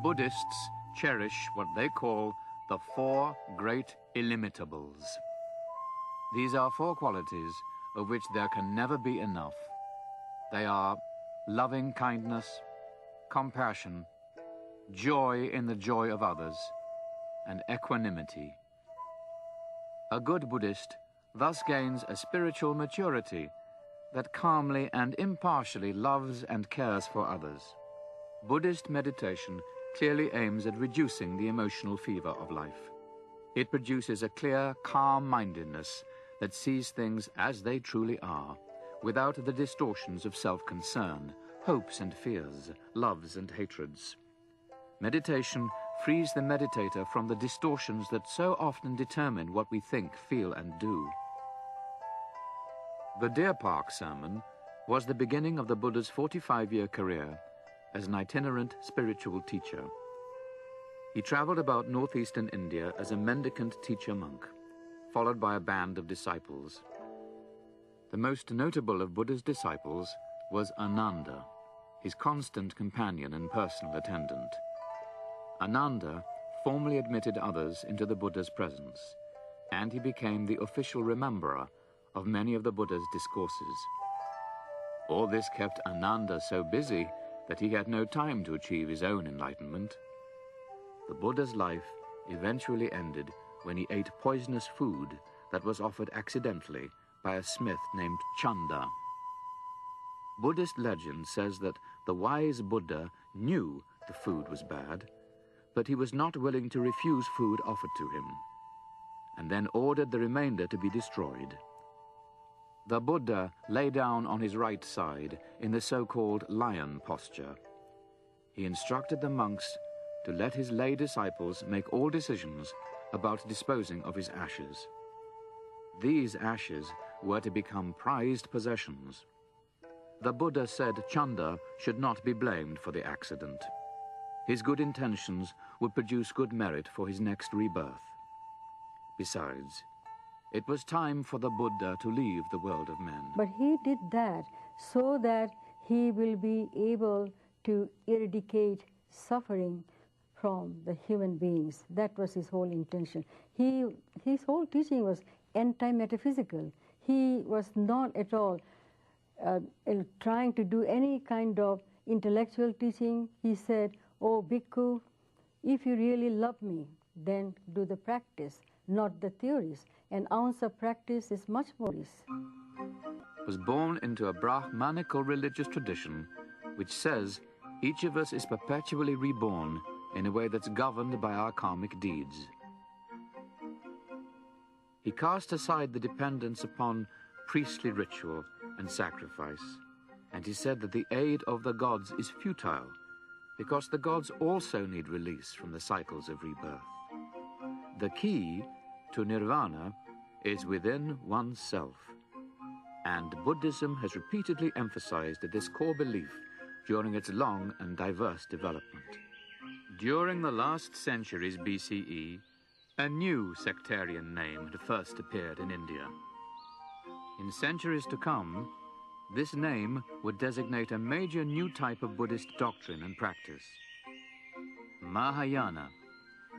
Buddhists cherish what they call the four great illimitables. These are four qualities of which there can never be enough. They are loving kindness, compassion, joy in the joy of others, and equanimity. A good Buddhist thus gains a spiritual maturity that calmly and impartially loves and cares for others. Buddhist meditation clearly aims at reducing the emotional fever of life. It produces a clear, calm-mindedness that sees things as they truly are, without the distortions of self-concern, hopes and fears, loves and hatreds. Meditation frees the meditator from the distortions that so often determine what we think, feel and do. The Deer Park sermon was the beginning of the Buddha's 45-year career as an itinerant spiritual teacher. He traveled about northeastern India as a mendicant teacher-monk, followed by a band of disciples. The most notable of Buddha's disciples was Ananda, his constant companion and personal attendant. Ananda formally admitted others into the Buddha's presence, and he became the official rememberer of many of the Buddha's discourses. All this kept Ananda so busy that he had no time to achieve his own enlightenment. The Buddha's life eventually ended when he ate poisonous food that was offered accidentally by a smith named Chanda. Buddhist legend says that the wise Buddha knew the food was bad, but he was not willing to refuse food offered to him, and then ordered the remainder to be destroyed. The Buddha lay down on his right side in the so-called lion posture. He instructed the monks to let his lay disciples make all decisions about disposing of his ashes. These ashes were to become prized possessions. The Buddha said Chanda should not be blamed for the accident. His good intentions would produce good merit for his next rebirth. Besides, it was time for the Buddha to leave the world of men. But he did that so that he will be able to eradicate suffering from the human beings. That was his whole intention. His whole teaching was anti-metaphysical. He was not at all trying to do any kind of intellectual teaching. He said, "Oh, Bhikkhu, if you really love me, then do the practice, not the theories. An ounce of practice is much more." Was born into a Brahmanical religious tradition which says each of us is perpetually reborn in a way that's governed by our karmic deeds. He cast aside the dependence upon priestly ritual and sacrifice, and he said that the aid of the gods is futile because the gods also need release from the cycles of rebirth. The key to nirvana is within oneself, and Buddhism has repeatedly emphasized this core belief during its long and diverse development. During the last centuries BCE, a new sectarian name had first appeared in India. In centuries to come, this name would designate a major new type of Buddhist doctrine and practice. Mahayana,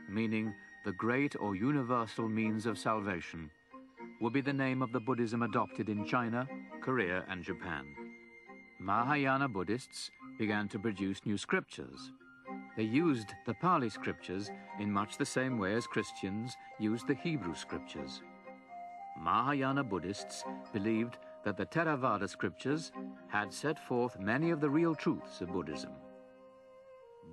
meaning the great or universal means of salvation, would be the name of the Buddhism adopted in China, Korea, and Japan. Mahayana Buddhists began to produce new scriptures. They used the Pali scriptures in much the same way as Christians used the Hebrew scriptures. Mahayana Buddhists believed that the Theravada scriptures had set forth many of the real truths of Buddhism.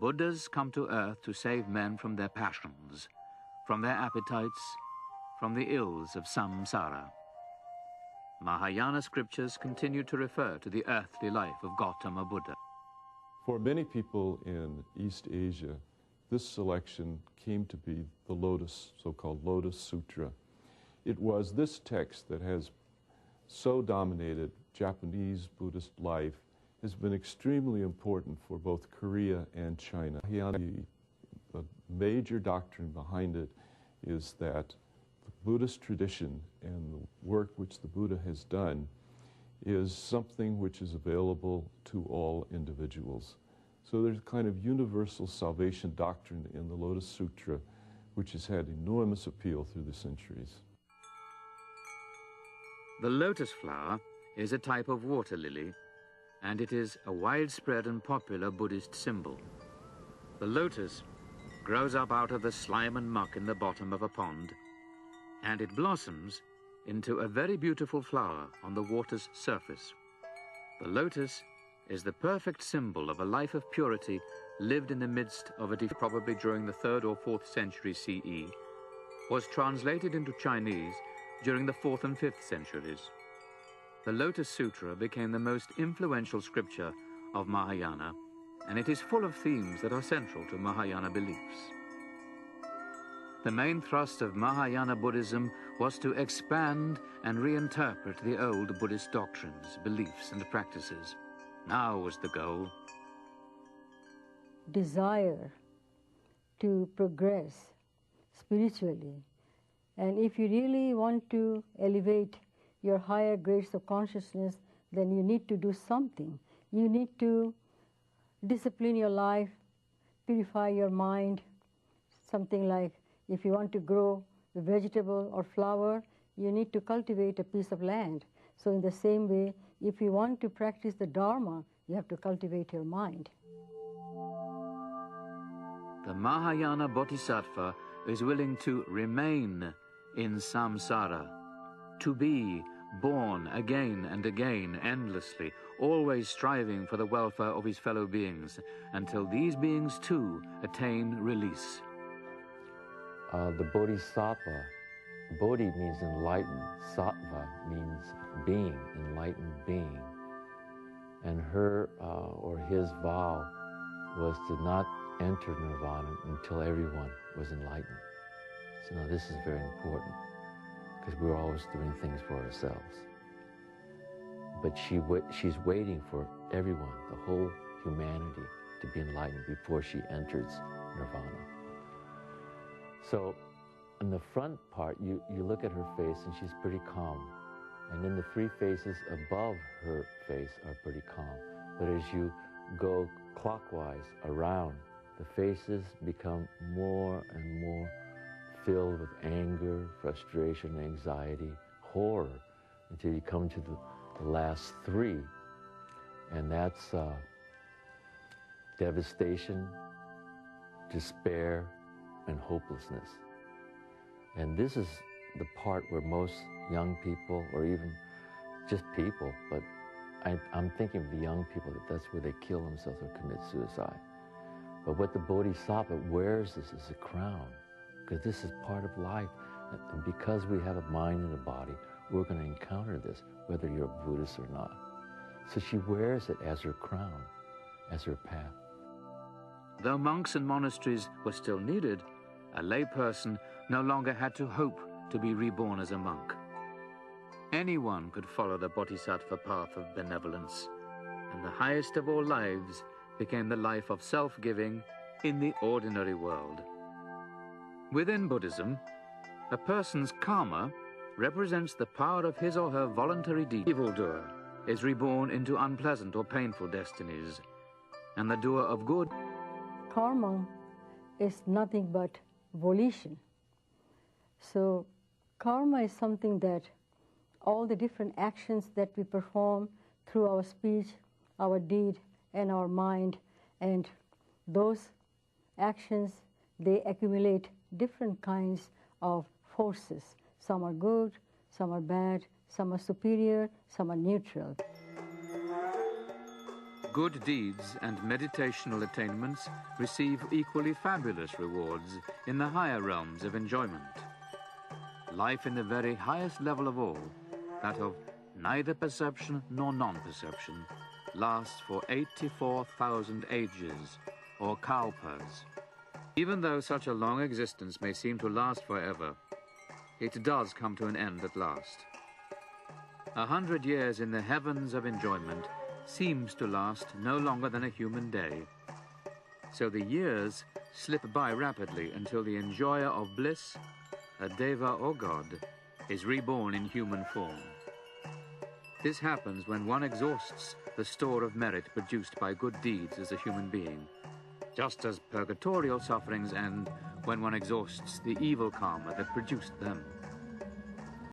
Buddhas come to earth to save men from their passions, from their appetites, from the ills of samsara. Mahayana scriptures continue to refer to the earthly life of Gautama Buddha. For many people in East Asia, this selection came to be the Lotus, so-called Lotus Sutra. It was this text that has so dominated Japanese Buddhist life, has been extremely important for both Korea and China. The major doctrine behind it is that the Buddhist tradition and the work which the Buddha has done is something which is available to all individuals. So there's a kind of universal salvation doctrine in the Lotus Sutra, which has had enormous appeal through the centuries. The lotus flower is a type of water lily, and it is a widespread and popular Buddhist symbol. The lotus grows up out of the slime and muck in the bottom of a pond, and it blossoms into a very beautiful flower on the water's surface. The lotus is the perfect symbol of a life of purity lived in the midst of a probably during the 3rd or 4th century CE, was translated into Chinese during the 4th and 5th centuries. The Lotus Sutra became the most influential scripture of Mahayana, and it is full of themes that are central to Mahayana beliefs. The main thrust of Mahayana Buddhism was to expand and reinterpret the old Buddhist doctrines, beliefs, and practices. Now was the goal. Desire to progress spiritually. And if you really want to elevate your higher grades of consciousness, then you need to do something. You need to discipline your life, purify your mind, something like if you want to grow a vegetable or flower, you need to cultivate a piece of land. So in the same way, if you want to practice the Dharma, you have to cultivate your mind. The Mahayana Bodhisattva is willing to remain in samsara, to be born again and again endlessly, always striving for the welfare of his fellow beings, until these beings too attain release. The Bodhisattva, Bodhi means enlightened, Sattva means being, enlightened being. And her or his vow was to not enter nirvana until everyone was enlightened. So now this is very important, because we're always doing things for ourselves. But she's waiting for everyone, the whole humanity, to be enlightened before she enters nirvana. So in the front part, you look at her face and she's pretty calm. And then the 3 faces above her face are pretty calm. But as you go clockwise around, the faces become more and more filled with anger, frustration, anxiety, horror, until you come to the last 3. And that's devastation, despair, and hopelessness. And this is the part where most young people, or even just people, but I'm thinking of the young people, that's where they kill themselves or commit suicide. But what the Bodhisattva wears this as a crown, because this is part of life. And because we have a mind and a body, we're going to encounter this, whether you're a Buddhist or not. So she wears it as her crown, as her path. Though monks and monasteries were still needed, a layperson no longer had to hope to be reborn as a monk. Anyone could follow the bodhisattva path of benevolence, and the highest of all lives became the life of self-giving in the ordinary world. Within Buddhism, a person's karma represents the power of his or her voluntary deed. Evildoer is reborn into unpleasant or painful destinies, and the doer of good. Karma is nothing but volition. So karma is something that all the different actions that we perform through our speech, our deed, and our mind, and those actions, they accumulate different kinds of forces. Some are good, some are bad, some are superior, some are neutral. Good deeds and meditational attainments receive equally fabulous rewards in the higher realms of enjoyment. Life in the very highest level of all, that of neither perception nor non-perception, lasts for 84,000 ages, or kalpas. Even though such a long existence may seem to last forever, it does come to an end at last. 100 years in the heavens of enjoyment seems to last no longer than a human day. So the years slip by rapidly until the enjoyer of bliss, a deva or god, is reborn in human form. This happens when one exhausts the store of merit produced by good deeds as a human being, just as purgatorial sufferings end when one exhausts the evil karma that produced them.